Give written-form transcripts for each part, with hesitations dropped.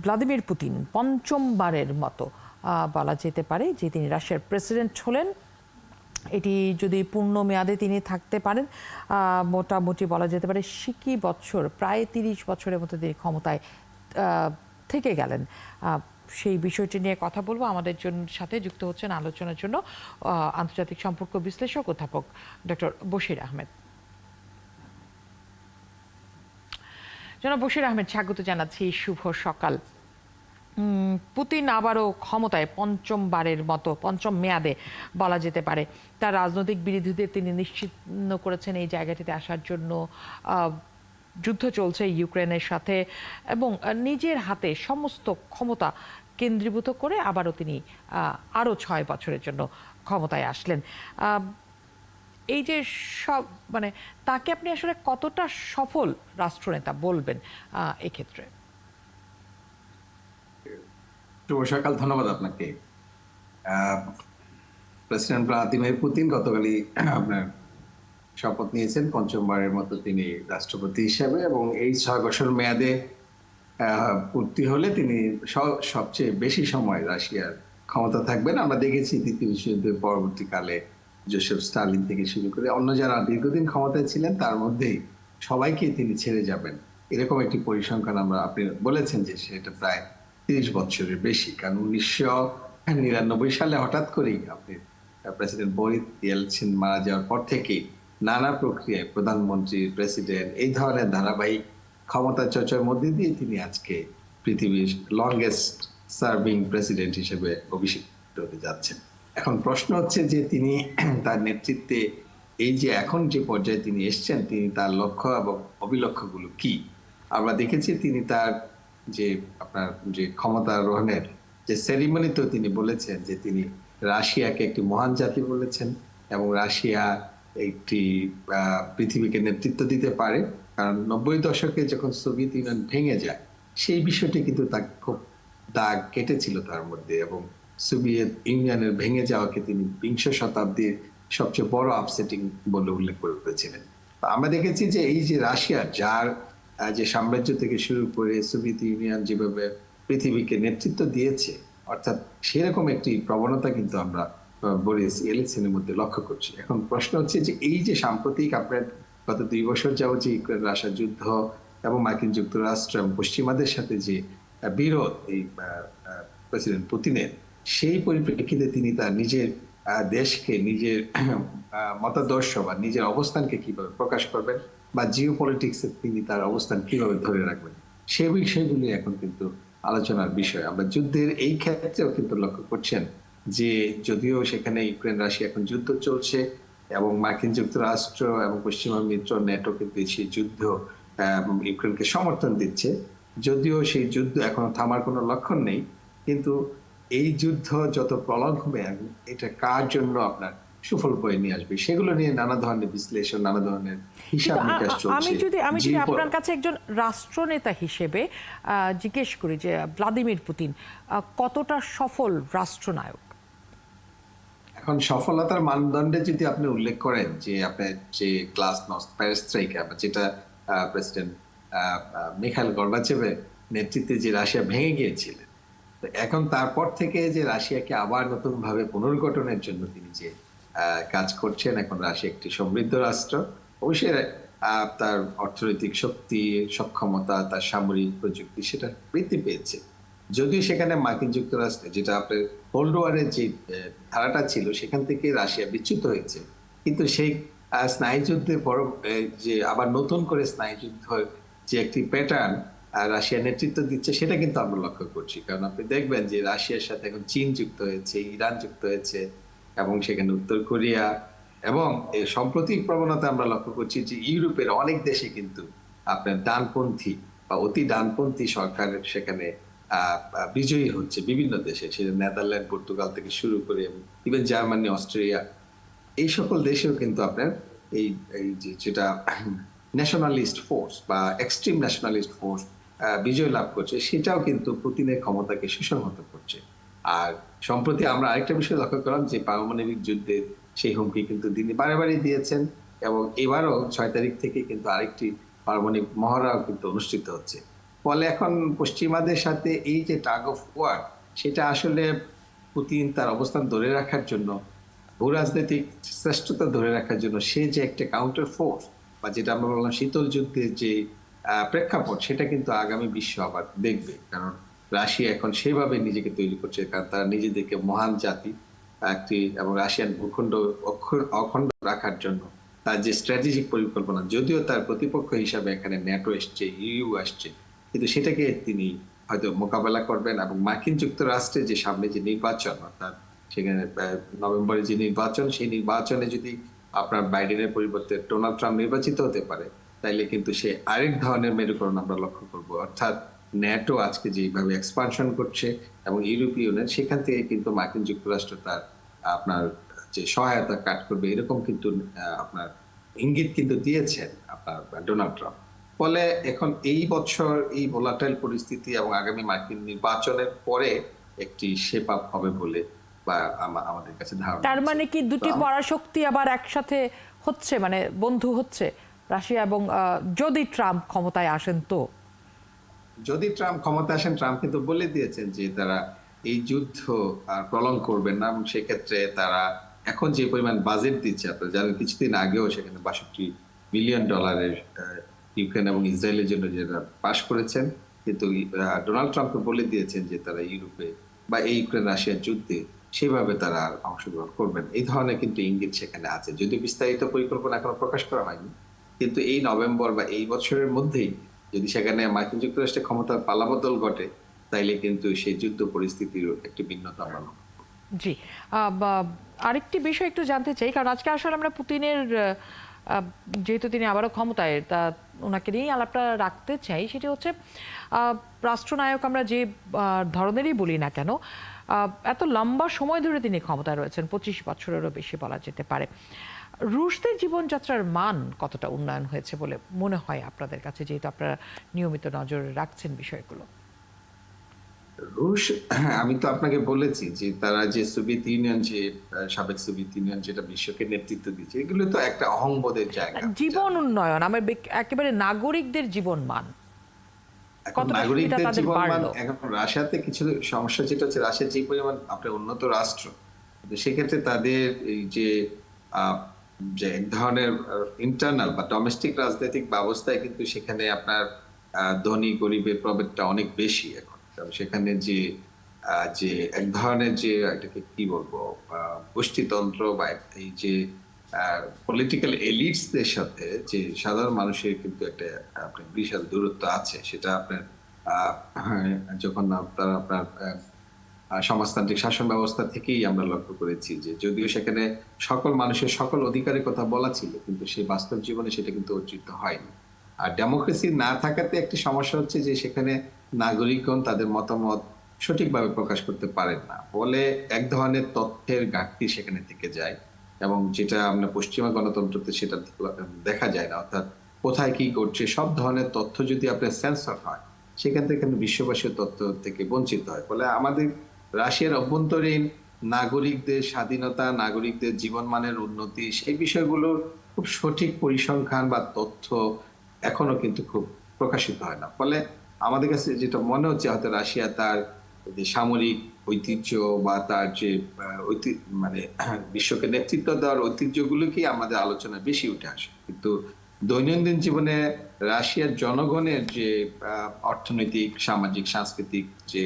Vladimir Putin পঞ্চমবারের মতো বলা যেতে পারে যে তিনি রাশিয়ার প্রেসিডেন্ট হলেন। এটি যদি পূর্ণ মেয়াদে তিনি থাকতে পারেন, মোটামুটি বলা যেতে পারে সিকি বছর, প্রায় ৩০ বছরের মতো তিনি ক্ষমতায় থেকে গেলেন। সেই বিষয়টি নিয়ে কথা বলবো। আমাদের সাথে যুক্ত হচ্ছেন আলোচনার জন্য আন্তর্জাতিক সম্পর্ক বিশ্লেষক অধ্যাপক ডক্টর বশির আহমেদ। জনাব বশির আহমেদ, স্বাগত জানাচ্ছি, শুভ সকাল। পুতিন আবারও ক্ষমতায় পঞ্চমবারের মতো, পঞ্চম মেয়াদে বলা যেতে পারে। তার রাজনৈতিক বিরোধীদের তিনি নিশ্চিহ্ন করেছেন এই জায়গাটিতে আসার জন্য। যুদ্ধ চলছে ইউক্রেনের সাথে এবং নিজের হাতে সমস্ত ক্ষমতা কেন্দ্রীভূত করে আবারও তিনি আরও ৬ বছরের জন্য ক্ষমতায় আসলেন। এই যে সব মানে তাকে আপনি আসলে কতটা সফল রাষ্ট্রনেতা বলবেন এক্ষেত্রে? শুভ সকাল, ধন্যবাদ আপনাকে। প্রেসিডেন্ট ভ্লাদিমির পুতিন গতকালই আপনার শপথ নিয়েছেন পঞ্চমবারের মতো তিনি রাষ্ট্রপতি হিসেবে, এবং এই ৬ বছর মেয়াদে পূর্তি হলে তিনি সবচেয়ে বেশি সময় রাশিয়ার ক্ষমতা থাকবেন। আমরা দেখেছি দ্বিতীয় বিশ্বযুদ্ধের পরবর্তীকালে জোসেফ স্টালিন থেকে শুরু করে অন্য যারা দীর্ঘদিন ক্ষমতায় ছিলেন তার মধ্যেই সবাইকে তিনি ছেড়ে যাবেন, এরকম একটি পরিসংখ্যান আমরা, আপনি বলেছেন যে সেটা প্রায় ৩০ বছরের বেশি। কারণ ১৯৯৯ সালে হঠাৎ করেই আপনি প্রেসিডেন্ট বরিস ইয়েলসিন মারা যাওয়ার পর থেকেই নানা প্রক্রিয়ায় প্রধানমন্ত্রী, প্রেসিডেন্ট, এই ধরনের ধারাবাহিক ক্ষমতা চর্চার মধ্যে দিয়ে তিনি আজকে পৃথিবীর লংগেস্ট সার্ভিং প্রেসিডেন্ট হিসেবে অভিষিক্ত হতে যাচ্ছেন। এখন প্রশ্ন হচ্ছে যে তিনি তার নেতৃত্বে এই যে এখন যে পর্যায়ে তিনি এসছেন, তিনি তার লক্ষ্য এবং অবিলক্ষ্যগুলো কি। আমরা দেখেছি তিনি তার যে আপনার যে ক্ষমতা আরোহণের যে সেরিমনিতে তিনি বলেছেন যে তিনি রাশিয়াকে একটি মহান জাতি বলেছেন, এবং রাশিয়া একটি পৃথিবীকে নেতৃত্ব দিতে পারে। কারণ ৯০ দশকে যখন সোভিয়েত ইউনিয়ন ভেঙে যায়, সেই বিষয়টি কিন্তু তাকে খুব দাগ কেটেছিল তার মধ্যে, এবং সোভিয়েত ইউনিয়নের ভেঙে যাওয়াকে তিনি বিংশ শতাব্দীর সবচেয়ে বড় আপসেটিং বলে উল্লেখ করেছিলেন। আমরা দেখেছি যে এই যে রাশিয়া, যার যে সাম্রাজ্য থেকে শুরু করে সোভিয়েত ইউনিয়ন যেভাবে পৃথিবীকে নেতৃত্ব দিয়েছে, অর্থাৎ সেরকম একটি প্রবণতা কিন্তু আমরা বরিস ইয়েলসিনের মধ্যে লক্ষ্য করছি। এখন প্রশ্ন হচ্ছে যে এই যে সাম্প্রতিক আপনার গত ২ বছর যাবত যে ইউক্রেন রাশিয়া যুদ্ধ এবং মার্কিন যুক্তরাষ্ট্র এবং পশ্চিমাদের সাথে যে বিরোধ এই প্রেসিডেন্ট পুতিনের, সেই পরিপ্রেক্ষিতে তিনি তার নিজের দেশকে, নিজের মতাদর্শ বা নিজের অবস্থানকে কিভাবে প্রকাশ করবেন, বা জিও পলিটিক্সে তিনি তার অবস্থান কিভাবে ধরে রাখবেন, সে বিষয়গুলি এখন কিন্তু আলোচনার বিষয়। আমরা যুদ্ধের এই ক্ষেত্রেও কিন্তু লক্ষ্য করছেন যে যদিও সেখানে ইউক্রেন রাশিয়া এখন যুদ্ধ চলছে, এবং মার্কিন যুক্তরাষ্ট্র এবং পশ্চিমা মিত্র নেটো কিন্তু সেই যুদ্ধ ইউক্রেনকে সমর্থন দিচ্ছে, যদিও সেই যুদ্ধ এখনো থামার কোনো লক্ষণ নেই। কিন্তু এই যুদ্ধ যত প্রলং হবে, এটা কার জন্য আপনার সুফল বয়ে নিয়ে আসবে, সেগুলো নিয়ে নানা ধরনের বিশ্লেষণ, নানা ধরনের হিসাব নিকাশ চলছে। আমি যদি আপনার কাছে একজন রাষ্ট্রনেতা হিসেবে জিজ্ঞেস করি যে ভ্লাদিমির পুতিন কতটা সফল রাষ্ট্রনায়ক? এখন সফলতার মানদণ্ডে যদি আপনি উল্লেখ করেন যে আপনার যে গ্লাসnost পেরেস্ট্রাইকা, যেটা প্রেসিডেন্ট মিখাইল গর্বাচেভের নেতৃত্বে যে রাশিয়া ভেঙে গিয়েছিলেন, তো এখন তারপর থেকে যে রাশিয়াকে আবার নতুন ভাবে পুনর্গঠনের জন্য তিনি যে কাজ করছেন, এখন রাশিয়া একটি সমৃদ্ধ রাষ্ট্র, অবশ্যই তার অর্থনৈতিক শক্তি, সক্ষমতা, তার সামরিক প্রযুক্তি সেটা বৃদ্ধি পেয়েছে। যদিও সেখানে মার্কিন যুক্তরাষ্ট্রে যেটা আপনার কোল্ড ওয়ারের যে ধারাটা ছিল, সেখান থেকে রাশিয়া বিচ্যুত হয়েছে, কিন্তু সেই স্নায়ুযুদ্ধের পর যে আবার নতুন করে স্নায়ুযুদ্ধ যে একটি প্যাটার্ন রাশিয়া নেতৃত্ব দিচ্ছে, সেটা কিন্তু আমরা লক্ষ্য করছি। কারণ আপনি দেখবেন যে রাশিয়ার সাথে এখন চীন যুক্ত হয়েছে, ইরান যুক্ত হয়েছে, এবং সেখানে উত্তর কোরিয়া, এবং এই সাম্প্রতিক প্রবণতা আমরা লক্ষ্য করছি যে ইউরোপের অনেক দেশে কিন্তু আপনার ডানপন্থী বা অতি ডানপন্থী সরকার সেখানে বিজয়ী হচ্ছে বিভিন্ন দেশে, সেটা নেদারল্যান্ড, পর্তুগাল থেকে শুরু করে ইভেন জার্মানি, অস্ট্রেলিয়া, এই সকল দেশেও কিন্তু আপনার এই যেটা ন্যাশনালিস্ট ফোর্স বা এক্সট্রিম ন্যাশনালিস্ট ফোর্স বিজয় লাভ করছে, সেটাও কিন্তু পুতিনের ক্ষমতাকে সুসংহত করছে। আর সম্প্রতি আমরা আরেকটা বিষয় লক্ষ্য করলাম যে পারমাণবিক যুদ্ধে সেই হুমকি কিন্তু তিনি বারে বারে দিয়েছেন, এবং এবারও ৬ তারিখ থেকে কিন্তু আরেকটি পারমাণবিক মহড়াও কিন্তু অনুষ্ঠিত হচ্ছে। ফলে এখন পশ্চিমাদের সাথে এই যে টাগ অফ ওয়ার, সেটা আসলে পুতিন তার অবস্থান ধরে রাখার জন্য, ভূরাজনৈতিক শ্রেষ্ঠতা ধরে রাখার জন্য সে যে একটা কাউন্টার ফোর্স, বা যেটা আমরা বললাম শীতল যুদ্ধের যে প্রেক্ষাপট, সেটা কিন্তু আগামী বিশ্ব আবার দেখবে। কারণ রাশিয়া এখন সেভাবে নিজেকে তৈরি করছে, কারণ তারা নিজেদেরকে মহান জাতি একটি এবং রাশিয়ান ভূখণ্ড অখণ্ড রাখার জন্য তার যে স্ট্র্যাটেজিক পরিকল্পনা, যদিও তার প্রতিপক্ষ হিসাবে এখানে ন্যাটো এসছে, ইউ আসছে, কিন্তু সেটাকে তিনি হয়তো মোকাবেলা করবেন। এবং মার্কিন যুক্তরাষ্ট্রে যে সামনে যে নির্বাচন, অর্থাৎ সেখানে নভেম্বরে যে নির্বাচন, সেই নির্বাচনে যদি আপনার বাইডেনের পরিবর্তে ডোনাল্ড ট্রাম্প নির্বাচিত হতে পারে, তাইলে কিন্তু সে আরেক ধরনের মেরুকরণ আমরা লক্ষ্য করব। অর্থাৎ ন্যাটো আজকে যেভাবে এক্সপানশন করছে এবং ইউরোপীয় ইউনিয়ন, সেখান থেকে কিন্তু মার্কিন যুক্তরাষ্ট্র তার আপনার যে সহায়তা কাজ করবে, এরকম কিন্তু আপনার ইঙ্গিত কিন্তু দিয়েছেন আপনার ডোনাল্ড ট্রাম্প। ফলে এখন এই বছর এই ভোলাটাইল পরিস্থিতি এবং আগামী মার্কিন নির্বাচনের পরে একটি শেপ আপ হবে বলে বা আমাদের কাছে ধারণা। তার মানে কি দুটি পরাশক্তি আবার একসাথে হচ্ছে, মানে বন্ধু হচ্ছে রাশিয়া এবং যদি ট্রাম্প ক্ষমতায় আসেন তো? যদি ট্রাম্প ক্ষমতা আসেন, ট্রাম্প কিন্তু বলে দিয়েছেন যে তারা এই যুদ্ধ আর প্রলং করবেন না, এবং সেক্ষেত্রে তারা এখন যে পরিমাণ বাজেট দিচ্ছে, আপনারা জানেন কিছুদিন আগেও সেখানে $62 বিলিয়ন ইউক্রেন এবং ইসরায়েলের জন্য যেটা পাশ করেছেন। কিন্তু ডোনাল্ড ট্রাম্প বলে দিয়েছেন যে তারা ইউরোপে বা এই ইউক্রেন রাশিয়ার যুদ্ধে সেভাবে তারা আর অংশগ্রহণ করবেন। এই ধরনের কিন্তু ইঙ্গিত সেখানে আছে, যদিও বিস্তারিত পরিকল্পনা এখনো প্রকাশ করা হয়নি। কিন্তু এই নভেম্বর বা এই বছরের মধ্যেই যদি সেখানে মার্কিন যুক্তরাষ্ট্রের ক্ষমতার পালাবদল ঘটে, তাইলে কিন্তু সেই যুদ্ধ পরিস্থিতির একটি ভিন্নতা আমরা লক্ষ্য করব। জি, আরেকটি বিষয় একটু জানতে চাই, কারণ আজকে আসলে আমরা পুতিনের যেহেতু তিনি আবারও ক্ষমতায়, তা ওনাকে নিয়েই আলাপটা রাখতে চাই। সেটি হচ্ছে রাষ্ট্রনায়ক আমরা যে ধরনেরই বলি না কেন, এত লম্বা সময় ধরে তিনি ক্ষমতায় রয়েছেন, 25 বছরেরও বেশি বলা যেতে পারে। রুশদের জীবনযাত্রার মান কতটা উন্নয়ন হয়েছে বলে মনে হয় আপনাদের কাছে, যেহেতু আপনারা নিয়মিত নজর রাখছেন বিষয়গুলো? রুশ, আমি তো আপনাকে বলেছি যে তারা যে সোভিয়েত ইউনিয়ন, যে সাবেক সোভিয়েত ইউনিয়ন যেটা বিশ্বকে নেতৃত্ব দিচ্ছে, এগুলো তো একটা অহংবোধের জায়গা। জীবন উন্নয়ন, আমার একেবারে নাগরিকদের জীবন মান এখন কতটা সুবিধা নাগরিকদের তাদের জীবন মান, বাড়লো? এখন রাশিয়াতে কিছু সমস্যা যেটা হচ্ছে, রাশিয়া যে পরিমাণ আপনার উন্নত রাষ্ট্র, কিন্তু সেক্ষেত্রে তাদের এই যে আহ, যে এক ধরনের ইন্টারনাল বা ডোমেস্টিক রাজনৈতিক ব্যবস্থায় কিন্তু সেখানে আপনার ধনী গরিবের প্রভেদটা অনেক বেশি এখন। কারণ সেখানে যে যে এক ধরনের যে এটাকে কি বলবো, গোষ্ঠীতন্ত্র বা এই যে পলিটিক্যাল এলিটসদের সাথে যে সাধারণ মানুষের কিন্তু একটা আপনার বিশাল দূরত্ব আছে। সেটা আপনার হ্যাঁ, যখন আপনার সমাজতান্ত্রিক শাসন ব্যবস্থা থেকেই আমরা লক্ষ্য করেছি যে যদিও সেখানে সকল মানুষের সকল অধিকারের কথা বলা ছিল, কিন্তু সেই বাস্তব জীবনে সেটা কিন্তু অর্জিত হয়নি। আর ডেমোক্রেসি না থাকাতে একটি সমস্যা হচ্ছে যে সেখানে নাগরিকগণ তাদের মতামত সঠিকভাবে প্রকাশ করতে পারেন না, ফলে এক ধরনের তথ্যের ঘাটতি সেখানে থেকে যায়। এবং যেটা আমরা পশ্চিমা গণতন্ত্রতে সেটা দেখা যায় না, অর্থাৎ কোথায় কি করছে সব ধরনের তথ্য যদি আপনার সেন্সর হয়, সেখান থেকে কিন্তু বিশ্ববাসীর তথ্য থেকে বঞ্চিত হয়। ফলে আমাদের রাশিয়ার অভ্যন্তরীণ নাগরিকদের স্বাধীনতা, নাগরিকদের জীবনমানের উন্নতি, সেই বিষয়গুলোর খুব সঠিক পরিসংখ্যান বা তথ্য এখনো কিন্তু খুব প্রকাশিত হয় না। ফলে আমাদের কাছে যেটা মনে হচ্ছে, হয়তো রাশিয়া তার যে সামরিক ঐতিহ্য বা তার যে মানে বিশ্বকে নেতৃত্ব দেওয়ার ঐতিহ্যগুলোকেই আমাদের আলোচনায় বেশি উঠে আসে, কিন্তু দৈনন্দিন জীবনে রাশিয়ার জনগণের যে অর্থনৈতিক, সামাজিক, সাংস্কৃতিক যে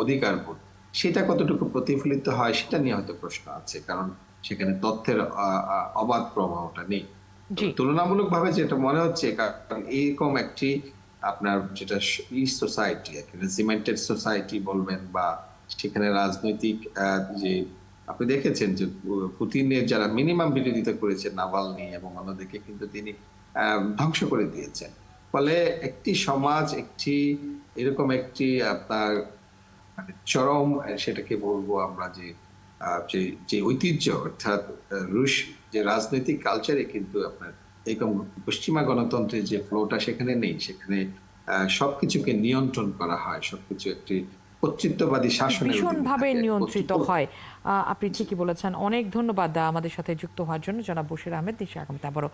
অধিকারবোধ, সেটা কতটুকু প্রতিফলিত হয় সেটা নিয়ে হয়তো প্রশ্ন আছে, কারণ সেখানে তথ্যের অবাধ প্রবাহটা নেই। জি, তুলনামূলকভাবে যেটা মনে হচ্ছে, কারণ এইরকম একটি আপনার যেটা সোসাইটি, রেজিমেন্টেড সোসাইটি বলবেন, বা সেখানে রাজনৈতিক যে আপনি দেখেছেন যে পুতিনের যারা মিনিমাম বিরোধিতা করেছেন, নাভালনি এবং অন্যদিকে কিন্তু তিনি ধ্বংস করে দিয়েছেন। ফলে একটি সমাজ, একটি এরকম একটি আপনার মানে চরম সেটাকে বলবো আমরা যে যে যে ঐতিহ্য, অর্থাৎ রুশ যে রাজনৈতিক কালচারে কিন্তু আপনার এরকম পশ্চিমা গণতন্ত্রের যে ফ্লোটা সেখানে নেই। সেখানে সবকিছুকে নিয়ন্ত্রণ করা হয়, সবকিছু একটি কর্তৃত্ববাদী শাসনের অধীনে ভীষণভাবে থাকে। নিয়ন্ত্রিত হয়। আপনি ঠিকই বলেছেন। অনেক ধন্যবাদ আমাদের সাথে যুক্ত হওয়ার জন্য জনাব বশির আহমেদ। দেশে আগামীতে আবারও